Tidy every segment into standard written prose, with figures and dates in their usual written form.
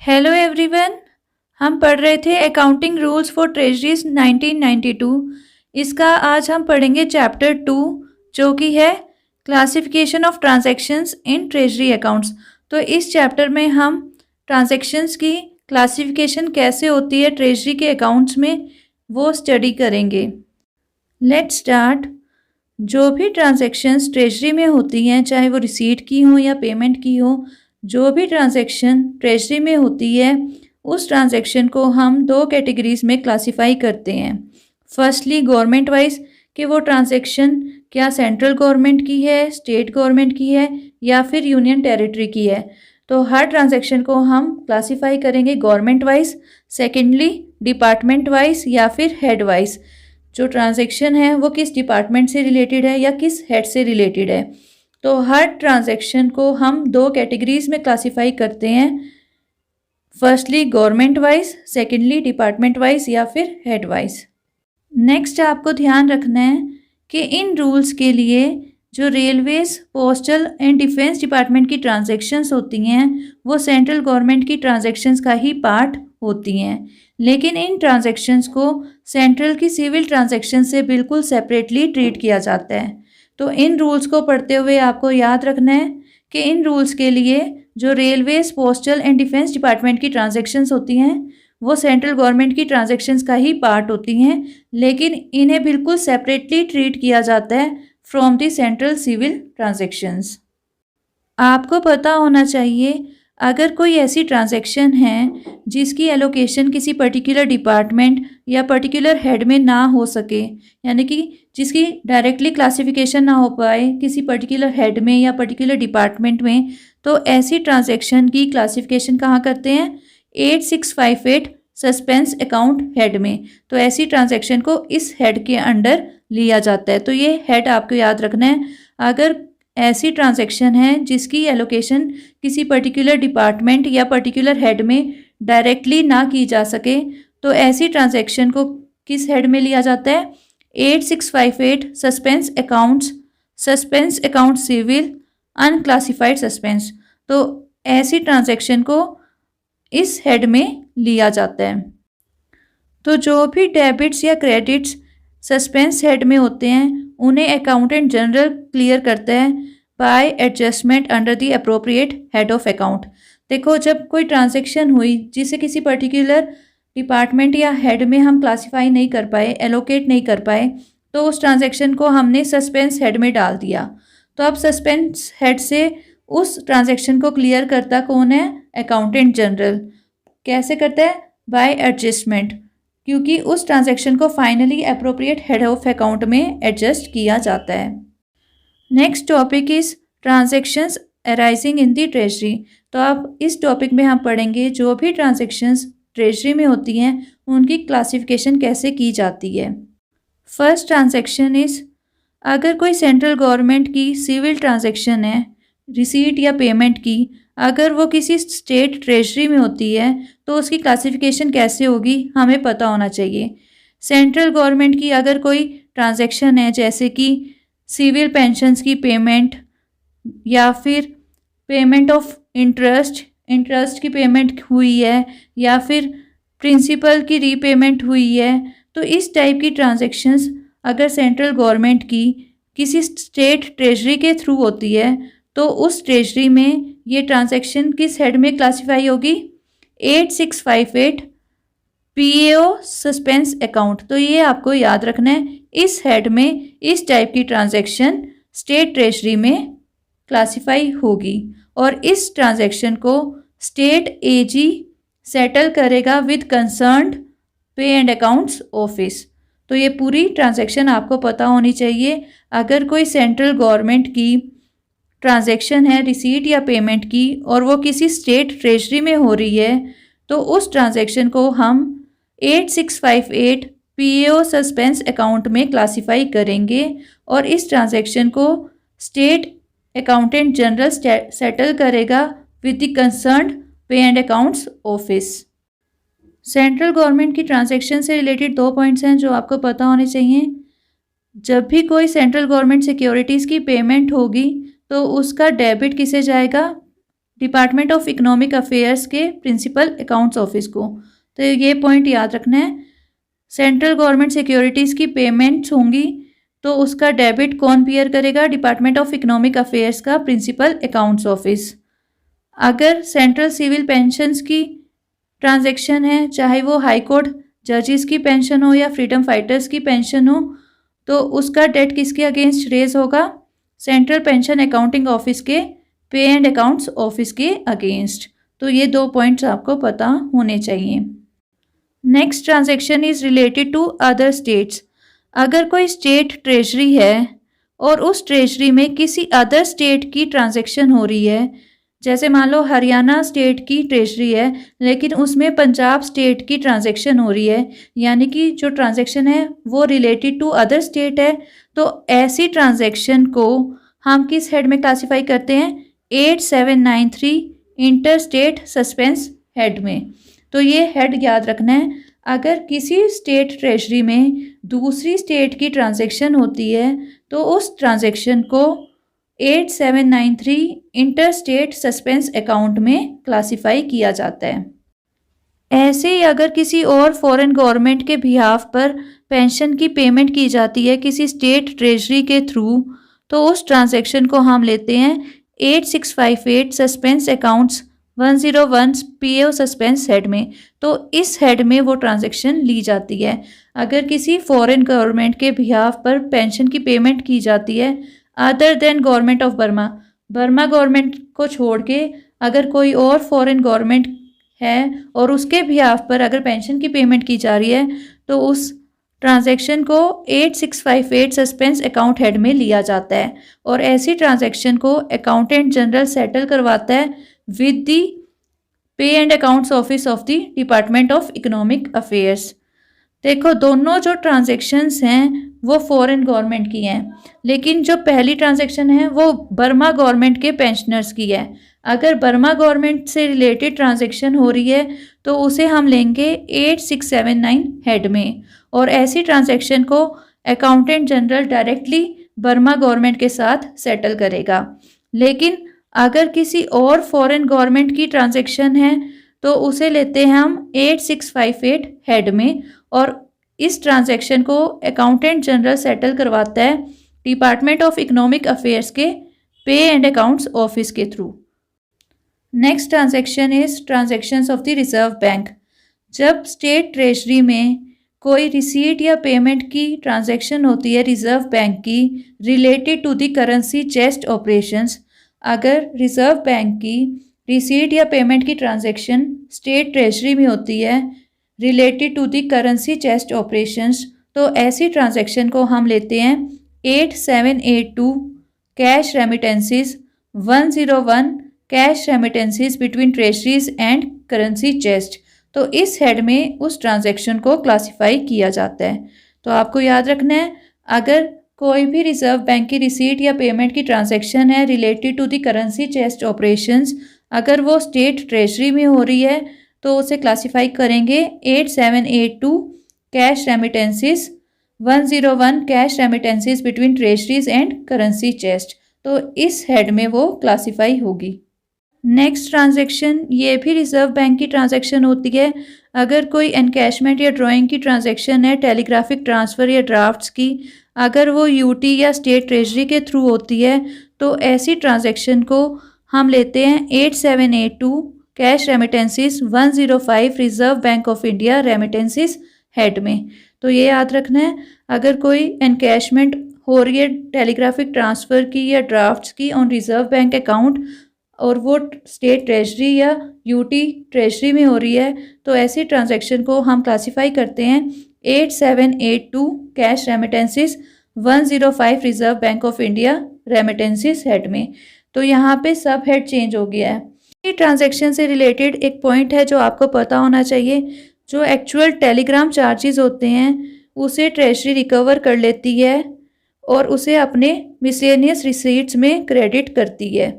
Hello everyone. हम पढ़ रहे थे अकाउंटिंग रूल्स फॉर ट्रेजरीज 1992। इसका आज हम पढ़ेंगे चैप्टर 2 जो कि है classification of transactions in treasury accounts. तो इस चैप्टर में हम ट्रांजैक्शंस की क्लासिफिकेशन कैसे होती है ट्रेजरी के अकाउंट्स में वो स्टडी करेंगे। Let's start. जो भी ट्रांजैक्शंस ट्रेजरी में होती हैं, चाहे वो रिसीट की हो या पेमेंट की हो, जो भी ट्रांजैक्शन ट्रेजरी में होती है उस ट्रांजैक्शन को हम दो कैटेगरीज में क्लासिफाई करते हैं। फर्स्टली गवर्नमेंट वाइज कि वो ट्रांजैक्शन क्या सेंट्रल गवर्नमेंट की है, स्टेट गवर्नमेंट की है या फिर यूनियन टेरिटरी की है। तो हर ट्रांजैक्शन को हम क्लासिफाई करेंगे government wise. Secondly department wise या फिर हेड वाइज, जो ट्रांजैक्शन है वो किस डिपार्टमेंट से रिलेटेड है या किस हेड से रिलेटेड है। तो हर ट्रांजैक्शन को हम दो कैटेगरीज में क्लासिफाई करते हैं। Firstly government wise, secondly department wise या फिर हेड वाइज। नेक्स्ट आपको ध्यान रखना है कि इन रूल्स के लिए जो railways, postal and defence department की ट्रांजैक्शंस होती हैं वो सेंट्रल गवर्नमेंट की ट्रांजैक्शंस का ही पार्ट होती हैं, लेकिन इन ट्रांजैक्शंस को सेंट्रल की सिविल ट्रांजैक्शन से बिल्कुल सेपरेटली ट्रीट किया जाता है। तो इन रूल्स को पढ़ते हुए आपको याद रखना है कि इन रूल्स के लिए जो railways, postal and defence department की ट्रांजैक्शंस होती हैं वो सेंट्रल गवर्नमेंट की ट्रांजैक्शंस का ही पार्ट होती हैं, लेकिन इन्हें बिल्कुल सेपरेटली ट्रीट किया जाता है from the central civil transactions. आपको पता होना चाहिए अगर कोई ऐसी ट्रांजैक्शन है जिसकी एलोकेशन किसी पर्टिकुलर डिपार्टमेंट या पर्टिकुलर हेड में ना हो सके, यानी कि जिसकी डायरेक्टली क्लासिफिकेशन ना हो पाए किसी पर्टिकुलर हेड में या पर्टिकुलर डिपार्टमेंट में, तो ऐसी ट्रांजैक्शन की क्लासिफिकेशन कहाँ करते हैं? 8658 सस्पेंस अकाउंट हेड में। तो ऐसी ट्रांजैक्शन को इस हेड के अंडर लिया जाता है। तो ये हेड आपको याद रखना है। अगर ऐसी ट्रांजैक्शन है जिसकी एलोकेशन किसी पर्टिकुलर डिपार्टमेंट या पर्टिकुलर हेड में डायरेक्टली ना की जा सके, तो ऐसी ट्रांजैक्शन को किस हेड में लिया जाता है? 8658 suspense account civil unclassified suspense. तो ऐसी ट्रांजैक्शन को इस हेड में लिया जाता है। तो जो भी डेबिट्स या क्रेडिट्स सस्पेंस हेड में होते हैं उन्हें अकाउंटेंट जनरल क्लियर करता है by adjustment under the appropriate head of account. देखो, जब कोई ट्रांजैक्शन हुई जिसे किसी पर्टिकुलर डिपार्टमेंट या हेड में हम क्लासिफाई नहीं कर पाए, एलोकेट नहीं कर पाए, तो उस ट्रांजैक्शन को हमने सस्पेंस हेड में डाल दिया। तो अब सस्पेंस हेड से उस ट्रांजैक्शन को क्लियर करता कौन है? Accountant general. कैसे करता है? बाय एडजस्टमेंट, क्योंकि उस ट्रांजैक्शन को finally appropriate head of account में एडजस्ट किया जाता है। Next topic is transactions arising in the treasury. तो अब इस टॉपिक में हम पढ़ेंगे जो भी ट्रांजैक्शंस ट्रेजरी में होती हैं उनकी क्लासिफिकेशन कैसे की जाती है। फर्स्ट ट्रांजैक्शन इज, अगर कोई सेंट्रल गवर्नमेंट की सिविल ट्रांजैक्शन है, रिसीट या पेमेंट की, अगर वो किसी स्टेट ट्रेजरी में होती है तो उसकी क्लासिफिकेशन कैसे होगी हमें पता होना चाहिए। सेंट्रल गवर्नमेंट की अगर कोई ट्रांजैक्शन है, जैसे कि सिविल पेंशन्स की पेमेंट या फिर पेमेंट ऑफ इंटरेस्ट की पेमेंट हुई है या फिर प्रिंसिपल की रीपेमेंट हुई है, तो इस टाइप की ट्रांजैक्शंस अगर सेंट्रल गवर्नमेंट की किसी स्टेट ट्रेजरी के थ्रू होती है तो उस ट्रेजरी में ये ट्रांजैक्शन किस हेड में क्लासिफाई होगी? 8658 PAO सस्पेंस अकाउंट। तो ये आपको याद रखना है, इस हेड में इस टाइप की ट्रांजैक्शन स्टेट ट्रेजरी में क्लासिफाई होगी और इस ट्रांजैक्शन को स्टेट AG सेटल करेगा विद कंसर्न्ड पे एंड अकाउंट्स ऑफिस। तो ये पूरी ट्रांजैक्शन आपको पता होनी चाहिए। अगर कोई सेंट्रल गवर्नमेंट की ट्रांजैक्शन है रिसीट या पेमेंट की और वो किसी स्टेट ट्रेजरी में हो रही है तो उस ट्रांजैक्शन को हम 8658 PAO सस्पेंस अकाउंट में क्लासिफाई करेंगे और इस ट्रांजैक्शन को स्टेट अकाउंटेंट जनरल सेटल करेगा विद द कंसर्न्ड पे and accounts office. Central government की ट्रांजैक्शन से रिलेटेड दो पॉइंट्स हैं जो आपको पता होने चाहिए। जब भी कोई सेंट्रल गवर्नमेंट सिक्योरिटीज़ की पेमेंट होगी तो उसका डेबिट किसे जाएगा? डिपार्टमेंट ऑफ इकोनॉमिक अफेयर्स के प्रिंसिपल अकाउंट्स ऑफिस को। तो ये पॉइंट याद रखना है। सेंट्रल गवर्नमेंट सिक्योरिटीज़ की पेमेंट्स होंगी तो उसका डेबिट कौन बियर करेगा? डिपार्टमेंट ऑफ इकोनॉमिक अफेयर्स का प्रिंसिपल अकाउंट्स ऑफिस। अगर सेंट्रल सिविल पेंशन्स की ट्रांजैक्शन है, चाहे वो हाई कोर्ट जजेस की पेंशन हो या फ्रीडम फाइटर्स की पेंशन हो, तो उसका डेट किसके अगेंस्ट रेज होगा? सेंट्रल पेंशन अकाउंटिंग ऑफिस के पे एंड अकाउंट्स ऑफिस के अगेंस्ट। तो ये 2 पॉइंट्स आपको पता होने चाहिए। Next transaction is related to other states. अगर कोई स्टेट ट्रेजरी है और उस ट्रेजरी में किसी अदर स्टेट की ट्रांजैक्शन हो रही है, जैसे मान लो हरियाणा स्टेट की ट्रेजरी है लेकिन उसमें पंजाब स्टेट की ट्रांजैक्शन हो रही है, यानी कि जो ट्रांजैक्शन है वो रिलेटेड टू अदर स्टेट है, तो ऐसी ट्रांजैक्शन को हम किस हेड में क्लासीफाई करते हैं? 8793 इंटर स्टेट सस्पेंस हेड में। तो ये हेड याद रखना है। अगर किसी स्टेट ट्रेजरी में दूसरी स्टेट की ट्रांजैक्शन होती है तो उस ट्रांजैक्शन को 8793 इंटर स्टेट सस्पेंस अकाउंट में क्लासिफाई किया जाता है। ऐसे ही अगर किसी और फॉरेन गवर्नमेंट के बिहाफ पर पेंशन की पेमेंट की जाती है किसी स्टेट ट्रेजरी के थ्रू, तो उस ट्रांजैक्शन को हम लेते हैं 8658 suspense accounts 101 PO suspense head में। तो इस हेड में वो ट्रांजैक्शन ली जाती है। अगर किसी फॉरेन गवर्नमेंट के बिहाफ पर पेंशन की पेमेंट की जाती है other than government of Burma, Burma government को छोड़ के अगर कोई और फॉरेन गवर्नमेंट है और उसके बिहाफ पर अगर पेंशन की पेमेंट की जा रही है तो उस ट्रांजैक्शन को 8658 सस्पेंस अकाउंट हेड में लिया जाता है और ऐसी ट्रांजैक्शन को अकाउंटेंट जनरल सेटल करवाता है with the pay and accounts office of the department of economic affairs. देखो दोनों जो ट्रांजैक्शंस हैं वो फॉरेन गवर्नमेंट की हैं, लेकिन जो पहली ट्रांजैक्शन है वो बर्मा गवर्नमेंट के पेंशनर्स की है। अगर बर्मा गवर्नमेंट से रिलेटेड ट्रांजैक्शन हो रही है तो उसे हम लेंगे 8679 हेड में और ऐसी ट्रांजैक्शन को accountant general directly Burma government के साथ सेटल करेगा। लेकिन अगर किसी और फॉरेन गवर्नमेंट की ट्रांजैक्शन है तो उसे लेते हैं हम 8658 हेड में और इस ट्रांजैक्शन को अकाउंटेंट जनरल सेटल करवाता है डिपार्टमेंट ऑफ इकोनॉमिक अफेयर्स के पे एंड अकाउंट्स ऑफिस के through. Next transaction is transactions of the reserve bank. जब स्टेट ट्रेजरी में कोई रिसीट या पेमेंट की ट्रांजैक्शन होती है रिजर्व बैंक की related to the currency chest operations, अगर रिजर्व बैंक की रिसीट या पेमेंट की ट्रांजैक्शन स्टेट ट्रेजरी में होती है related to the currency chest operations, तो ऐसी ट्रांजैक्शन को हम लेते हैं 8782 cash remittances 101 cash remittances between treasuries and currency chest. तो इस हेड में उस ट्रांजैक्शन को क्लासिफाई किया जाता है। तो आपको याद रखना है अगर कोई भी रिजर्व बैंक की रिसीट या पेमेंट की ट्रांजैक्शन है related to the currency chest operations, अगर वो स्टेट ट्रेजरी में हो रही है तो उसे क्लासिफाई करेंगे 8782 cash remittances 101 cash remittances between treasuries and currency chest. तो इस हेड में वो क्लासिफाई होगी। नेक्स्ट ट्रांजैक्शन ये भी रिजर्व बैंक की ट्रांजैक्शन होती है। अगर कोई एनकैशमेंट या ड्राइंग की ट्रांजैक्शन है टेलीग्राफिक ट्रांसफ़र या ड्राफ्ट्स की, अगर वो यूटी या स्टेट ट्रेजरी के थ्रू होती है तो ऐसी ट्रांजैक्शन को हम लेते हैं 8782 cash remittances 105 reserve bank of India remittances head में। तो ये याद रखना है अगर कोई एनकैशमेंट हो रही है टेलीग्राफिक ट्रांसफ़र की या ड्राफ्ट्स की ऑन रिजर्व बैंक अकाउंट और वो स्टेट ट्रेजरी या यूटी ट्रेजरी में हो रही है तो ऐसी ट्रांजैक्शन को हम क्लासिफाई करते हैं 8782 cash remittances 105 reserve bank of India remittances head में। तो यहाँ पे सब हेड चेंज हो गया है। ये ट्रांजैक्शन से रिलेटेड एक पॉइंट है जो आपको पता होना चाहिए, जो एक्चुअल टेलीग्राम चार्जेस होते हैं उसे ट्रेजरी रिकवर कर लेती है और उसे अपने मिसलेनियस रिसीट्स में क्रेडिट करती है।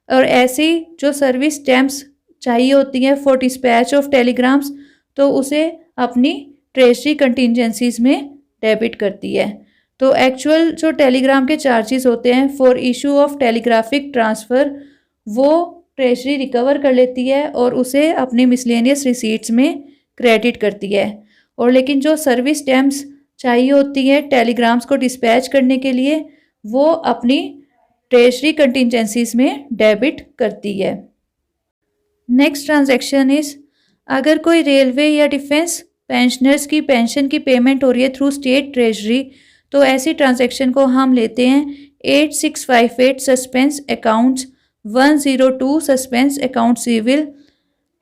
और ऐसी जो सर्विस स्टैम्प्स चाहिए होती हैं फॉर डिस्पैच ऑफ टेलीग्राम्स तो उसे अपनी ट्रेजरी कंटिजेंसीज में डेबिट करती है। तो एक्चुअल जो टेलीग्राम के चार्जेस होते हैं for issue of telegraphic transfer वो ट्रेजरी रिकवर कर लेती है और उसे अपने मिसलेनियस रिसीट्स में क्रेडिट करती है। और लेकिन जो सर्विस स्टैम्प्स चाहिए होती है टेलीग्राम्स को डिस्पैच करने के लिए, वो अपनी ट्रेजरी कंटिजेंसीज में डेबिट करती है। नेक्स्ट ट्रांजैक्शन इज, अगर कोई रेलवे या डिफेंस पेंशनर्स की पेंशन की पेमेंट हो रही है थ्रू स्टेट ट्रेजरी, तो ऐसी ट्रांजैक्शन को हम लेते हैं 8658 suspense accounts 102 suspense account civil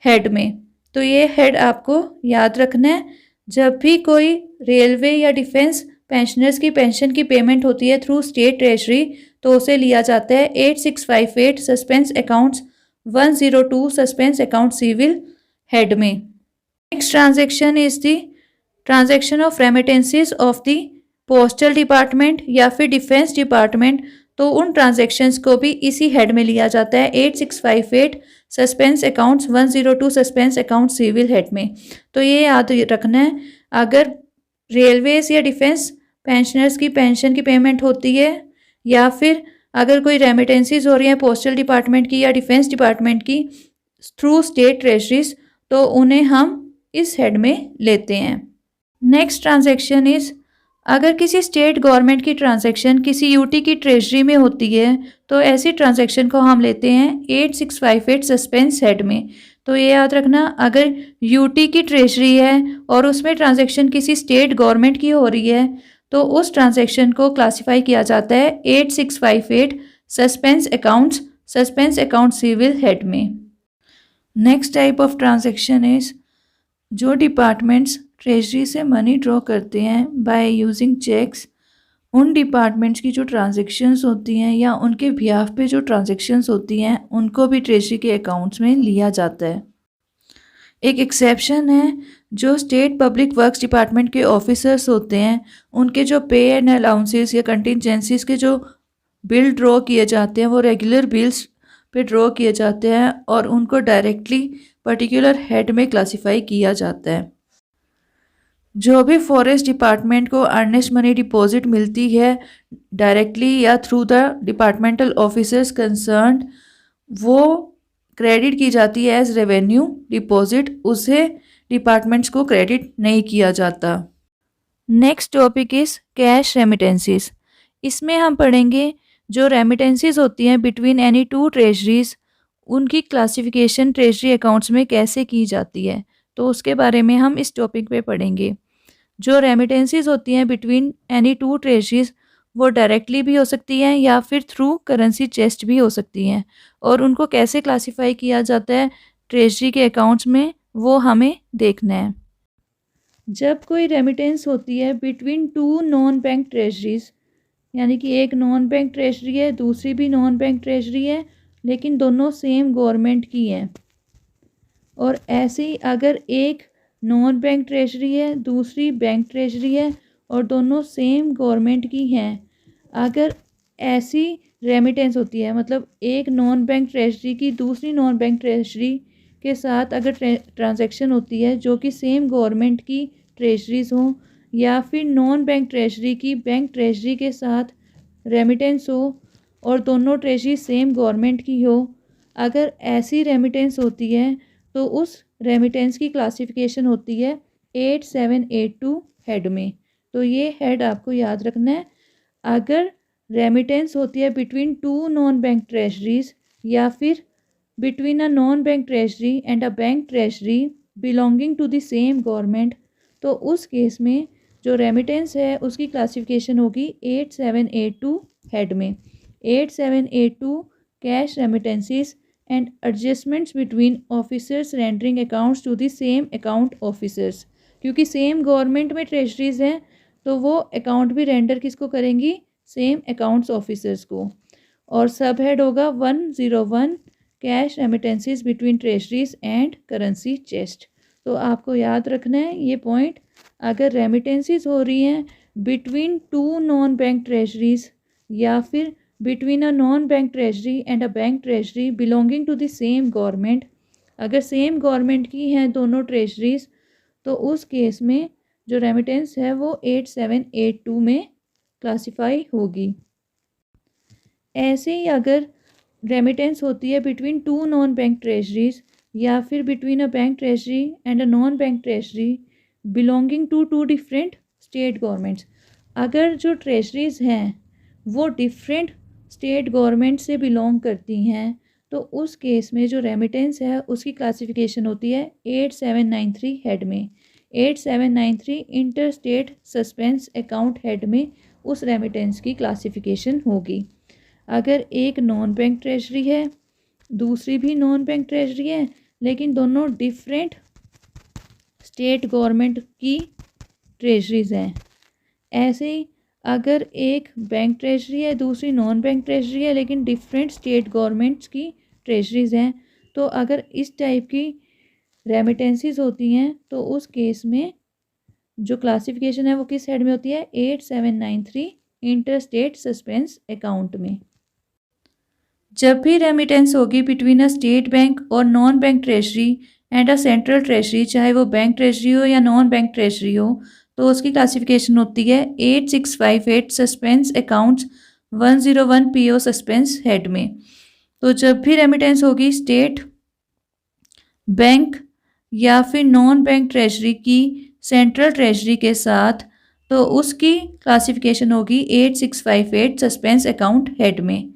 head में। तो ये हेड आपको याद रखना है। जब भी कोई रेलवे या डिफेंस पेंशनर्स की पेंशन की पेमेंट होती है थ्रू स्टेट ट्रेजरी, तो उसे लिया जाता है 8658 suspense accounts 102 suspense account civil head में। Next transaction is the transaction of remittances of the postal department या फिर डिफेंस डिपार्टमेंट, तो उन ट्रांजैक्शंस को भी इसी हेड में लिया जाता है 8658 suspense accounts 102 suspense account civil head में। तो ये याद रखना है, अगर रेलवेज या डिफेंस पेंशनर्स की पेंशन की पेमेंट होती है या फिर अगर कोई रेमिटेंसीज हो रही हैं पोस्टल डिपार्टमेंट की या डिफेंस डिपार्टमेंट की थ्रू स्टेट ट्रेजरीज, तो उन्हें हम इस हेड में लेते हैं। नेक्स्ट ट्रांजैक्शन इज, अगर किसी स्टेट गवर्नमेंट की ट्रांजैक्शन किसी यूटी की ट्रेजरी में होती है, तो ऐसी ट्रांजैक्शन को हम लेते हैं 8658 सस्पेंस हेड में। तो ये याद रखना, अगर यूटी की ट्रेजरी है और उसमें ट्रांजैक्शन किसी स्टेट गवर्नमेंट की हो रही है, तो उस ट्रांजैक्शन को क्लासिफाई किया जाता है 8658 सस्पेंस अकाउंट सिविल हेड में। Next type of transaction is, जो डिपार्टमेंट्स ट्रेजरी से मनी ड्रॉ करते हैं बाय यूजिंग चेक्स, उन डिपार्टमेंट्स की जो ट्रांजैक्शंस होती हैं या उनके बिहाफ पे जो ट्रांजैक्शंस होती हैं उनको भी ट्रेजरी के अकाउंट्स में लिया जाता है। एक एक्सेप्शन है, जो स्टेट पब्लिक वर्क्स डिपार्टमेंट के ऑफिसर्स होते हैं, उनके जो पे एंड अलाउंसेस या कंटिजेंसीज के जो बिल ड्रॉ किए जाते हैं वो रेगुलर बिल्स पे ड्रॉ किए जाते हैं और उनको डायरेक्टली पर्टिकुलर हेड में क्लासिफाई किया जाता है। जो भी फॉरेस्ट डिपार्टमेंट को अर्नेस्ट मनी डिपॉजिट मिलती है डायरेक्टली या through the departmental officers concerned, वो क्रेडिट की जाती है एज रेवेन्यू डिपॉजिट, उसे डिपार्टमेंट्स को क्रेडिट नहीं किया जाता। Next topic is cash remittances. इसमें हम पढ़ेंगे जो रेमिटेंसीज होती हैं बिटवीन एनी टू ट्रेजरीज, उनकी क्लासिफिकेशन ट्रेजरी अकाउंट्स में कैसे की जाती है, तो उसके बारे में हम इस टॉपिक पे पढ़ेंगे। जो रेमिटेंसीज होती हैं बिटवीन एनी टू ट्रेजरीज, वो डायरेक्टली भी हो सकती हैं या फिर थ्रू करेंसी चेस्ट भी हो सकती हैं, और उनको कैसे क्लासिफाई किया जाता है ट्रेजरी के अकाउंट्स में, वो हमें देखना है। जब कोई रेमिटेंस होती है between two non bank treasuries, यानी कि एक नॉन बैंक ट्रेजरी है दूसरी भी नॉन बैंक ट्रेजरी है लेकिन दोनों सेम गवर्नमेंट की हैं, और ऐसे ही अगर एक नॉन बैंक ट्रेजरी है दूसरी बैंक ट्रेजरी है और दोनों सेम गवर्नमेंट की हैं, अगर ऐसी रेमिटेंस होती है, मतलब एक नॉन बैंक ट्रेजरी की दूसरी नॉन बैंक ट्रेजरी के साथ अगर ट्रांजैक्शन होती है जो कि सेम गवर्नमेंट की ट्रेजरीज हों, या फिर नॉन बैंक ट्रेजरी की बैंक ट्रेजरी के साथ रेमिटेंस हो और दोनों ट्रेजरी सेम गवर्नमेंट की हो, अगर ऐसी रेमिटेंस होती है तो उस रेमिटेंस की क्लासिफिकेशन होती है 8782 हेड में। तो ये हेड आपको याद रखना है। अगर रेमिटेंस होती है between two non bank treasuries या फिर between a non bank treasury and a bank treasury belonging to the same government, तो उस केस में जो रेमिटेंस है उसकी क्लासिफिकेशन होगी 8782 हेड में। 8782 cash remittances and adjustments between officers rendering accounts to the same account officers, क्योंकि same government में ट्रेजरीज हैं तो वो अकाउंट भी रेंडर किसको करेंगी, सेम अकाउंट्स ऑफिसर्स को। और सब हेड होगा 101 cash remittances between treasuries and currency chest. तो आपको याद रखना है ये पॉइंट, अगर रेमिटेंसीज हो रही हैं between two non bank treasuries या फिर between a non bank treasury and a bank treasury belonging to the same government, अगर सेम गवर्नमेंट की हैं दोनों ट्रेजरीज, तो उस केस में जो रेमिटेंस है वो 8782 में क्लासिफाई होगी। ऐसे ही अगर रेमिटेंस होती है between two non bank treasuries या फिर between a bank treasury and a non bank treasury belonging to two different state governments. अगर जो ट्रेजरीज हैं वो डिफरेंट स्टेट गवर्नमेंट से बिलोंग करती हैं तो उस केस में जो रेमिटेंस है उसकी क्लासिफिकेशन होती है 8793 हेड में। 8793 inter state suspense account head में उस रेमिटेंस की क्लासिफिकेशन होगी। अगर एक नॉन बैंक ट्रेजरी है, दूसरी भी नॉन बैंक ट्रेजरी है, लेकिन दोनों डिफरेंट स्टेट गवर्नमेंट की ट्रेजरीज हैं, ऐसे ही अगर एक बैंक ट्रेजरी है, दूसरी नॉन बैंक ट्रेजरी है, लेकिन डिफरेंट स्टेट गवर्नमेंट्स की ट्रेजरीज हैं, तो अगर इस टाइप की रेमिटेंसीज होती हैं तो उस केस में जो क्लासिफिकेशन है वो किस हेड में होती है? 8793 इंटर स्टेट सस्पेंस अकाउंट में। जब भी रेमिटेंस होगी बिटवीन अ स्टेट बैंक और non bank treasury and a central treasury, चाहे वो बैंक ट्रेजरी हो या नॉन बैंक ट्रेजरी हो, तो उसकी क्लासिफिकेशन होती है 8658 suspense accounts 101 PO suspense head में। तो जब भी रेमिटेंस होगी स्टेट बैंक या फिर नॉन बैंक ट्रेजरी की सेंट्रल ट्रेजरी के साथ, तो उसकी क्लासिफिकेशन होगी 8658 सस्पेंस अकाउंट हेड में।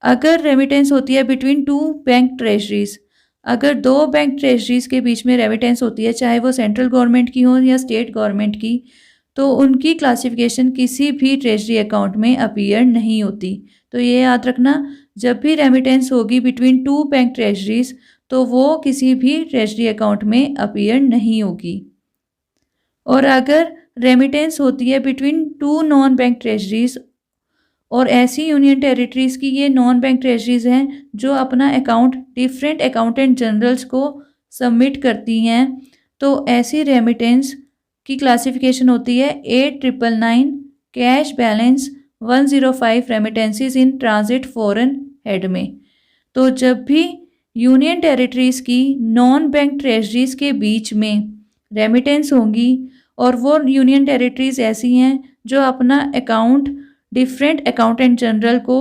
अगर रेमिटेंस होती है बिटवीन टू बैंक ट्रेजरीज, अगर दो बैंक ट्रेजरीज के बीच में रेमिटेंस होती है, चाहे वो सेंट्रल गवर्नमेंट की हो या स्टेट गवर्नमेंट की, तो उनकी क्लासिफिकेशन किसी भी ट्रेजरी अकाउंट में अपीयर नहीं होती। तो ये याद रखना, जब भी रेमिटेंस होगी बिटवीन टू बैंक ट्रेजरीज तो वो किसी भी ट्रेजरी अकाउंट में अपीयर नहीं होगी। और अगर रेमिटेंस होती है between two non bank treasuries और ऐसी यूनियन टेरिटरीज़ की ये नॉन बैंक ट्रेजरीज हैं जो अपना अकाउंट डिफरेंट अकाउंटेंट जनरल्स को सबमिट करती हैं, तो ऐसी रेमिटेंस की क्लासिफिकेशन होती है 8999 cash balance 105 remittances in transit foreign head में। तो जब भी यूनियन टेरिटरीज़ की नॉन बैंक ट्रेजरीज़ के बीच में रेमिटेंस होंगी और वो यूनियन टेरिटरीज़ ऐसी हैं जो अपना अकाउंट डिफरेंट अकाउंटेंट जनरल को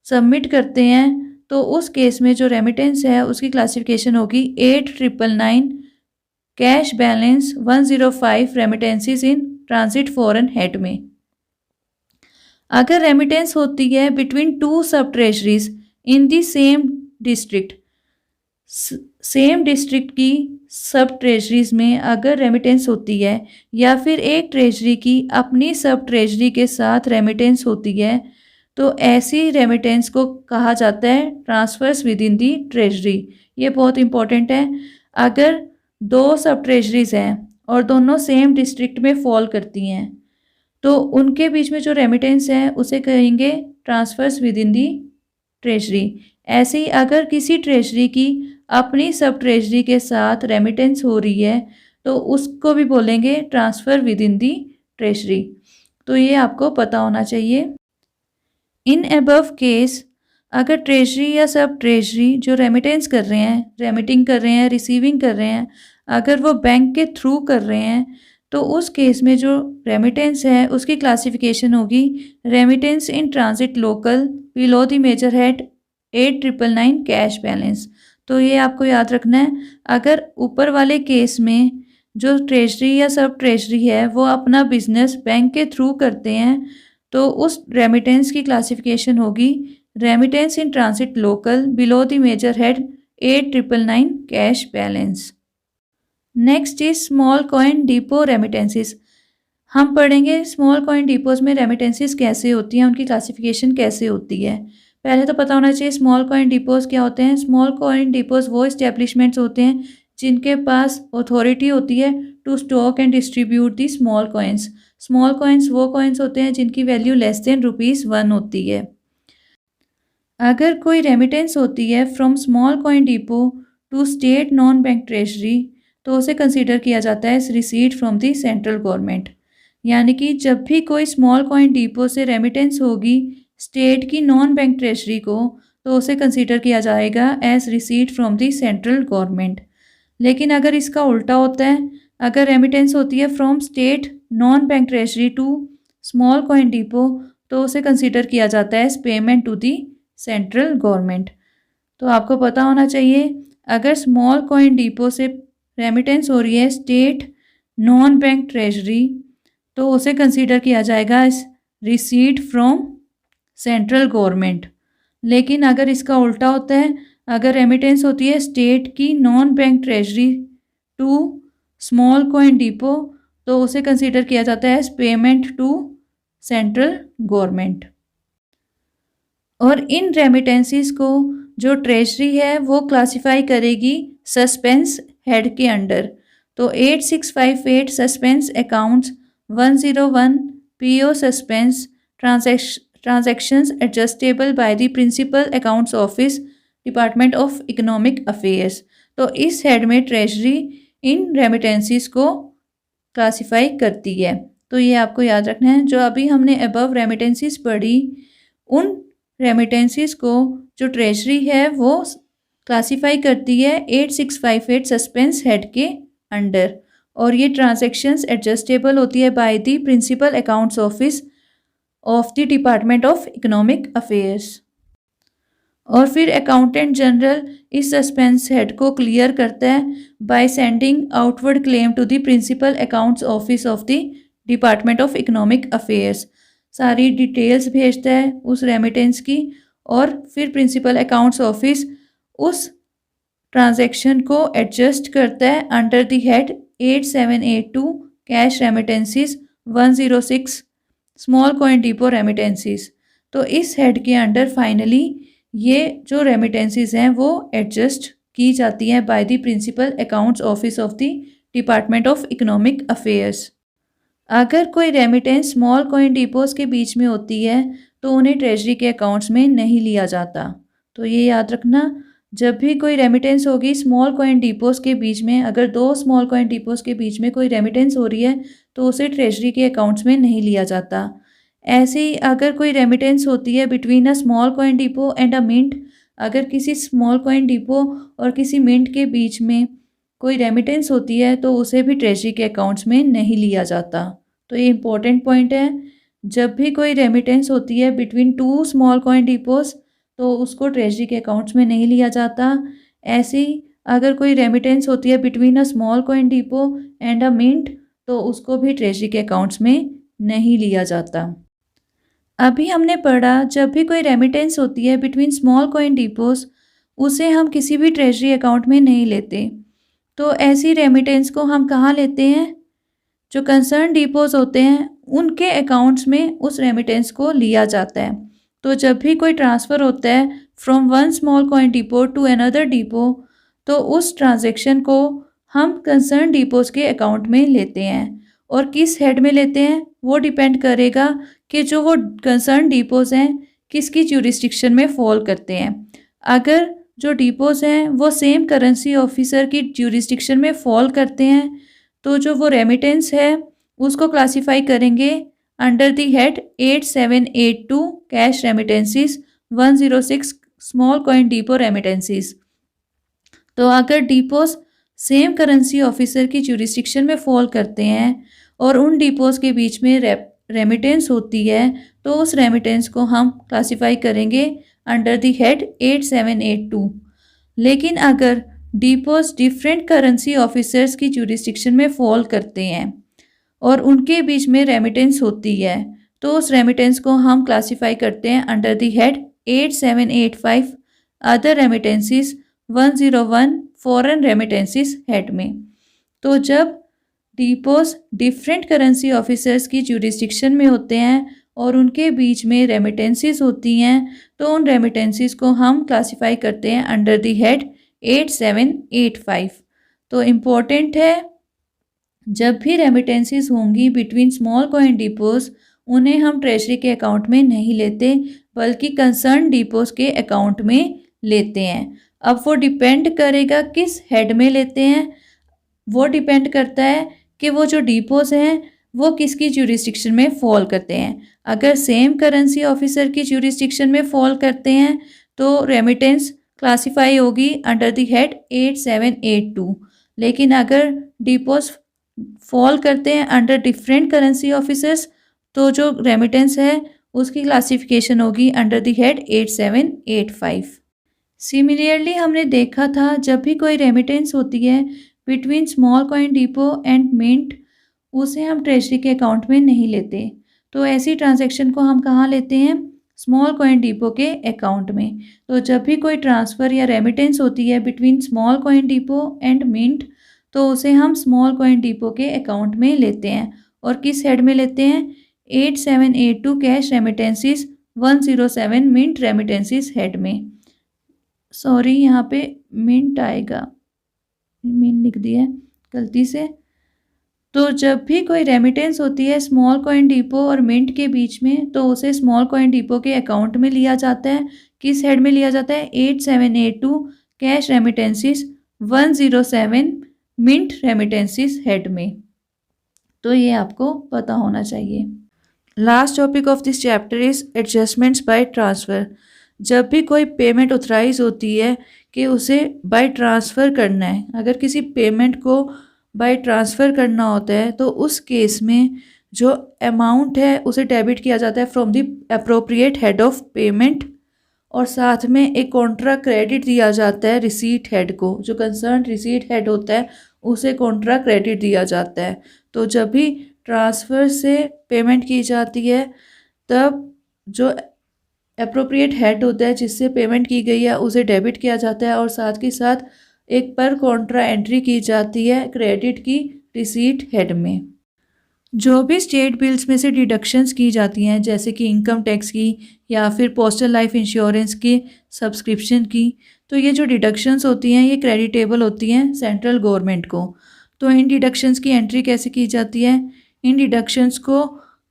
सबमिट करते हैं, तो उस केस में जो रेमिटेंस है उसकी क्लासिफिकेशन होगी 8999 cash balance 105 remittances in transit foreign head में। अगर रेमिटेंस होती है बिटवीन टू सब treasuries in the same district, same district की सब ट्रेजरीज में अगर रेमिटेंस होती है या फिर एक ट्रेजरी की अपनी सब ट्रेजरी के साथ रेमिटेंस होती है, तो ऐसी रेमिटेंस को कहा जाता है transfers within the treasury. ये बहुत इंपॉर्टेंट है। अगर दो सब ट्रेजरीज हैं और दोनों सेम डिस्ट्रिक्ट में फॉल करती हैं, तो उनके बीच में जो रेमिटेंस है उसे कहेंगे transfers within the treasury. ऐसे ही अगर किसी ट्रेजरी की अपनी सब ट्रेजरी के साथ रेमिटेंस हो रही है तो उसको भी बोलेंगे transfer with in the treasury. तो ये आपको पता होना चाहिए। इन अबव केस अगर ट्रेजरी या सब ट्रेजरी जो रेमिटेंस कर रहे हैं, रेमिटिंग कर रहे हैं, रिसीविंग कर रहे हैं, अगर वो बैंक के थ्रू कर रहे हैं, तो उस केस में जो रेमिटेंस है उसकी क्लासिफिकेशन होगी remittance in transit local below the major head 8999 cash balance. तो ये आपको याद रखना है। अगर ऊपर वाले केस में जो ट्रेजरी या सब ट्रेजरी है वो अपना बिजनेस बैंक के थ्रू करते हैं, तो उस रेमिटेंस की क्लासिफिकेशन होगी remittance in transit local below the major head 8999 cash balance. Next is small coin depot remittances. हम पढ़ेंगे स्मॉल कॉइन डिपोज में रेमिटेंसेस कैसे होती हैं, उनकी क्लासिफिकेशन कैसे होती है। पहले तो पता होना चाहिए स्मॉल कॉइन डिपोज क्या होते हैं। स्मॉल कॉइन डिपोज वो इस्टेब्लिशमेंट्स होते हैं जिनके पास अथॉरिटी होती है to stock and distribute the small coins. Small coins वो कॉइन्स होते हैं जिनकी वैल्यू लेस देन ₹1 होती है। अगर कोई रेमिटेंस होती है from small coin depot to state non bank treasury, तो उसे कंसीडर किया जाता है as receipt from the central government. यानी कि जब भी कोई स्मॉल कॉइन डिपो से रेमिटेंस होगी स्टेट की नॉन बैंक ट्रेजरी को, तो उसे कंसीडर किया जाएगा as receipt from the central government. लेकिन अगर इसका उल्टा होता है, अगर रेमिटेंस होती है from state non bank treasury to small coin depot, तो उसे कंसीडर किया जाता है as payment to the central government. तो आपको पता होना चाहिए, अगर स्मॉल कॉइन डिपो से रेमिटेंस हो रही है स्टेट नॉन बैंक ट्रेजरी, तो उसे कंसीडर किया जाएगा रिसीट फ्रॉम सेंट्रल गवर्नमेंट। लेकिन अगर इसका उल्टा होता है, अगर रेमिटेंस होती है स्टेट की non bank treasury to small coin depot, तो उसे कंसीडर किया जाता है पेमेंट टू सेंट्रल गवर्नमेंट। और इन रेमिटेंसीज को जो ट्रेजरी है वो क्लासिफाई करेगी सस्पेंस हेड के अंडर। तो 8658 suspense accounts, 101 PO suspense transactions adjustable by the principal accounts office, department of economic affairs. तो इस हेड में ट्रेजरी इन रेमिटेंसीज को क्लासिफाई करती है। तो ये आपको याद रखना है। जो अभी हमने अबव रेमिटेंसीज पढ़ी, उन रेमिटेंसीज को जो ट्रेजरी है वो क्लासिफाई करती है 8658 सस्पेंस हेड के अंडर, और ये ट्रांजैक्शंस एडजस्टेबल होती है by the principal accounts office of the department of economic affairs. और फिर अकाउंटेंट जनरल इस सस्पेंस हेड को क्लियर करता है by sending outward claim to the principal accounts office of the department of economic affairs. सारी details भेजता है उस रेमिटेंस की, और फिर प्रिंसिपल अकाउंट्स ऑफिस उस ट्रांजैक्शन को एडजस्ट करता है under the head 8782 cash remittances, 106 small coin depot remittances. तो इस हेड के अंडर फाइनली ये जो रेमिटेंसीज हैं वो एडजस्ट की जाती हैं by the principal accounts office of the department of economic affairs. अगर कोई रेमिटेंस स्मॉल कॉइन डिपोज के बीच में होती है तो उन्हें ट्रेजरी के अकाउंट्स में नहीं लिया जाता। तो ये याद रखना, जब भी कोई रेमिटेंस होगी स्मॉल कॉइन डिपोज के बीच में, अगर दो स्मॉल कॉइन डिपोज के बीच में कोई रेमिटेंस हो रही है तो उसे ट्रेजरी के अकाउंट्स में नहीं लिया जाता। ऐसे ही अगर कोई रेमिटेंस होती है between a small coin depot and a mint, अगर किसी स्मॉल कॉइन डिपो और किसी मिंट के बीच में कोई रेमिटेंस होती है तो उसे भी ट्रेजरी के अकाउंट्स में नहीं लिया जाता। तो ये इंपॉर्टेंट पॉइंट है, जब भी कोई रेमिटेंस होती है between to small coin depots तो उसको ट्रेजरी के अकाउंट्स में नहीं लिया जाता। ऐसे ही अगर कोई रेमिटेंस होती है between a small coin depot and a mint तो उसको भी ट्रेजरी के अकाउंट्स में नहीं लिया जाता। अभी हमने पढ़ा, जब भी कोई रेमिटेंस होती है बिटवीन स्मॉल कॉइन डिपोज उसे हम किसी भी ट्रेजरी अकाउंट में नहीं लेते। तो ऐसी रेमिटेंस को हम कहाँ लेते हैं? जो कंसर्न डिपोज होते हैं उनके अकाउंट्स में उस रेमिटेंस को लिया जाता है। तो जब भी कोई ट्रांसफ़र होता है from one small coin depot to another depot, तो उस ट्रांजैक्शन को हम कंसर्न डिपोज के अकाउंट में लेते हैं। और किस हेड में लेते हैं वो डिपेंड करेगा कि जो वो कंसर्न डिपोज हैं किसकी ज्यूरिस्डिक्शन में फॉल करते हैं। अगर जो डिपोज हैं वो सेम करेंसी ऑफिसर की ज्यूरिस्डिक्शन में फॉल करते हैं तो जो वो रेमिटेंस है उसको क्लासिफाई करेंगे under the head 8782 cash remittances, 106 small coin depot remittances. तो अगर डिपोज सेम करेंसी ऑफिसर की ज्यूरिस्डिक्शन में फॉल करते हैं और उन डिपोज के बीच में रेमिटेंस होती है तो उस रेमिटेंस को हम क्लासिफाई करेंगे अंडर द हेड 8782। लेकिन अगर डिपोज डिफरेंट करेंसी ऑफिसर्स की ज्यूरिस्डिक्शन में फॉल करते हैं और उनके बीच में रेमिटेंस होती है तो उस रेमिटेंस को हम क्लासिफाई करते हैं under the head 8785 other remittances, 101 foreign remittances head में। तो जब डिपोज डिफरेंट करेंसी ऑफिसर्स की ज्यूरिस्डिक्शन में होते हैं और उनके बीच में रेमिटेंसीज होती हैं तो उन रेमिटेंसीज को हम क्लासिफाई करते हैं अंडर द हेड 8785। तो इम्पोर्टेंट है, जब भी रेमिटेंसीज होंगी बिटवीन स्मॉल कॉइन डिपोज उन्हें हम ट्रेजरी के अकाउंट में नहीं लेते बल्कि कंसर्न डिपोज के अकाउंट में लेते हैं। अब वो डिपेंड करेगा किस हेड में लेते हैं, वो डिपेंड करता है कि वो जो डिपोज हैं वो किसकी ज्यूरिस्डिक्शन में फॉल करते हैं। अगर सेम करेंसी ऑफिसर की ज्यूरिस्डिक्शन में फॉल करते हैं तो रेमिटेंस क्लासिफाई होगी अंडर द हेड 8782। लेकिन अगर डिपोज फॉल करते हैं अंडर डिफरेंट करेंसी ऑफिसर्स तो जो रेमिटेंस है उसकी क्लासिफिकेशन होगी अंडर द हेड 8785। सिमिलरली हमने देखा था जब भी कोई रेमिटेंस होती है between small coin depot and mint, उसे हम ट्रेजरी के अकाउंट में नहीं लेते। तो ऐसी ट्रांजैक्शन को हम कहाँ लेते हैं? स्मॉल कॉइन डिपो के अकाउंट में। तो जब भी कोई ट्रांसफ़र या रेमिटेंस होती है between small coin depot and mint, तो उसे हम स्मॉल कॉइन डिपो के अकाउंट में लेते हैं। और किस हेड में लेते हैं? 8782 cash remittances 107 mint remittances head में। सॉरी, यहाँ पे मिंट आएगा, मिंट लिख दिया है गलती से। तो जब भी कोई रेमिटेंस होती है स्मॉल कॉइन डिपो और मिंट के बीच में, तो उसे स्मॉल कॉइन डिपो के अकाउंट में लिया जाता है। किस हेड में लिया जाता है? 8782 cash remittances 107 mint remittances head में। तो ये आपको पता होना चाहिए। Last topic of this chapter is adjustments by transfer. जब भी कोई पेमेंट ऑथराइज होती है कि उसे बाय ट्रांसफ़र करना है, अगर किसी पेमेंट को बाय ट्रांसफ़र करना होता है तो उस केस में जो अमाउंट है उसे डेबिट किया जाता है from the appropriate head of payment, और साथ में एक कॉन्ट्रा क्रेडिट दिया जाता है रिसीट हेड को। जो कंसर्न रिसीट हेड होता है उसे कॉन्ट्रा क्रेडिट दिया जाता है। तो जब भी ट्रांसफ़र से पेमेंट की जाती है तब जो अप्रोप्रिएट हेड होता है जिससे पेमेंट की गई है उसे डेबिट किया जाता है, और साथ के साथ एक पर कॉन्ट्रा एंट्री की जाती है क्रेडिट की रिसीट हेड में। जो भी स्टेट बिल्स में से डिडक्शंस की जाती हैं, जैसे कि इनकम टैक्स की या फिर पोस्टल लाइफ इंश्योरेंस की सब्सक्रिप्शन की, तो ये जो डिडक्शंस होती हैं ये क्रेडिटेबल होती हैं सेंट्रल गवर्नमेंट को। तो इन डिडक्शंस की एंट्री कैसे की जाती है? इन डिडक्शंस को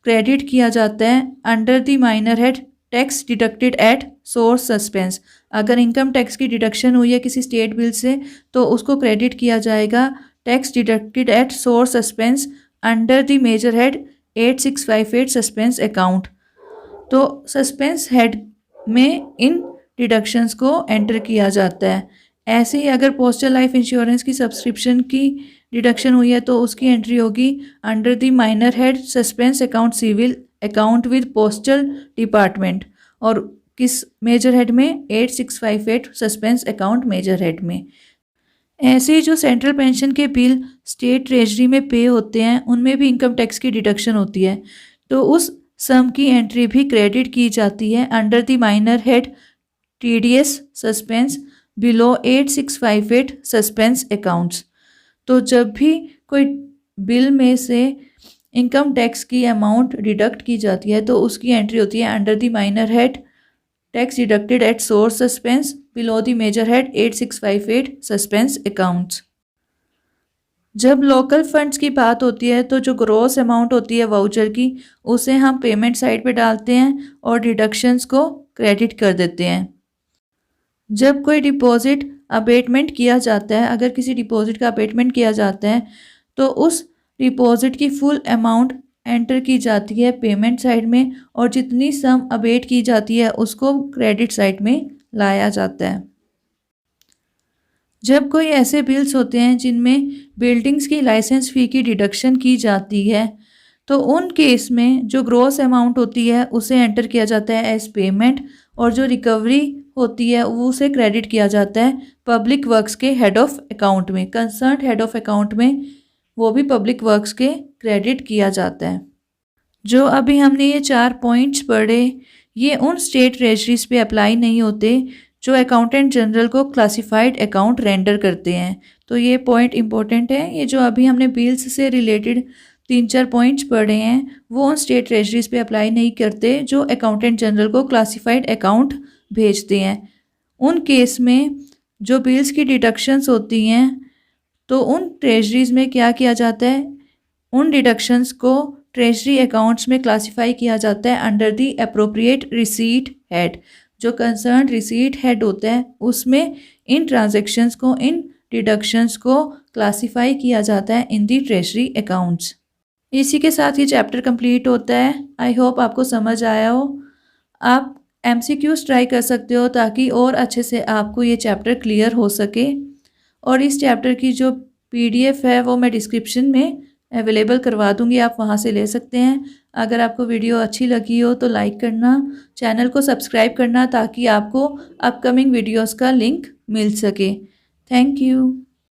क्रेडिट किया जाता है under the minor head tax deducted at source suspense. अगर इनकम टैक्स की डिडक्शन हुई है किसी स्टेट बिल से तो उसको क्रेडिट किया जाएगा tax deducted at source suspense under the major head 8658 suspense account. तो सस्पेंस हेड में इन डिडक्शंस को एंटर किया जाता है। ऐसे ही अगर पोस्टल लाइफ इंश्योरेंस की सब्सक्रिप्शन की डिडक्शन हुई है तो उसकी एंट्री होगी under the minor head suspense account civil account with postal department, और किस मेजर हेड में? 8658 सस्पेंस अकाउंट मेजर हेड में। ऐसे ही जो सेंट्रल पेंशन के बिल स्टेट ट्रेजरी में पे होते हैं उनमें भी इनकम टैक्स की डिडक्शन होती है, तो उस सम की एंट्री भी क्रेडिट की जाती है under the minor head TDS suspense below 8658 suspense accounts. तो जब भी कोई बिल में से इनकम टैक्स की अमाउंट डिडक्ट की जाती है तो उसकी एंट्री होती है under the minor head tax deducted at source suspense below the major head 8658 suspense accounts. जब लोकल फंड्स की बात होती है तो जो ग्रॉस अमाउंट होती है वाउचर की उसे हम पेमेंट साइड पे डालते हैं और डिडक्शंस को क्रेडिट कर देते हैं। जब कोई डिपॉजिट अबेटमेंट किया जाता है, अगर किसी डिपॉजिट का अबेटमेंट किया जाता है तो उस डिपॉजिट की फुल अमाउंट एंटर की जाती है पेमेंट साइड में, और जितनी सम अबेट की जाती है उसको क्रेडिट साइड में लाया जाता है। जब कोई ऐसे बिल्स होते हैं जिनमें बिल्डिंग्स की लाइसेंस फ़ी की डिडक्शन की जाती है तो उन केस में जो ग्रॉस अमाउंट होती है उसे एंटर किया जाता है एज पेमेंट, और जो रिकवरी होती है वो उसे क्रेडिट किया जाता है पब्लिक वर्क्स के हेड ऑफ अकाउंट में। कंसर्न हेड ऑफ अकाउंट में वो भी पब्लिक वर्क्स के क्रेडिट किया जाता है। जो अभी हमने ये 4 पॉइंट्स पढ़े ये उन स्टेट ट्रेजरीज पे अप्लाई नहीं होते जो अकाउंटेंट जनरल को क्लासिफाइड अकाउंट रेंडर करते हैं। तो ये पॉइंट इंपॉर्टेंट है। ये जो अभी हमने बिल्स से रिलेटेड 3-4 पॉइंट्स पढ़े हैं वो उन स्टेट ट्रेजरीज पे अप्लाई नहीं करते जो अकाउंटेंट जनरल को क्लासिफाइड अकाउंट भेजते हैं। उन केस में जो बिल्स की डिडक्शंस होती हैं तो उन ट्रेजरीज में क्या किया जाता है, उन डिडक्शंस को ट्रेजरी अकाउंट्स में क्लासिफाई किया जाता है under the appropriate receipt head. जो कंसर्न रिसीट हेड होता है उसमें इन ट्रांजैक्शंस को, इन डिडक्शंस को क्लासिफाई किया जाता है इन द ट्रेजरी अकाउंट्स। इसी के साथ ये चैप्टर कंप्लीट होता है। आई होप आपको समझ आया हो। आप MCQs ट्राई कर सकते हो ताकि और अच्छे से आपको ये चैप्टर क्लियर हो सके, और इस चैप्टर की जो PDF है वो मैं डिस्क्रिप्शन में अवेलेबल करवा दूँगी, आप वहाँ से ले सकते हैं। अगर आपको वीडियो अच्छी लगी हो तो लाइक करना, चैनल को सब्सक्राइब करना ताकि आपको अपकमिंग वीडियोज़ का लिंक मिल सके। Thank you.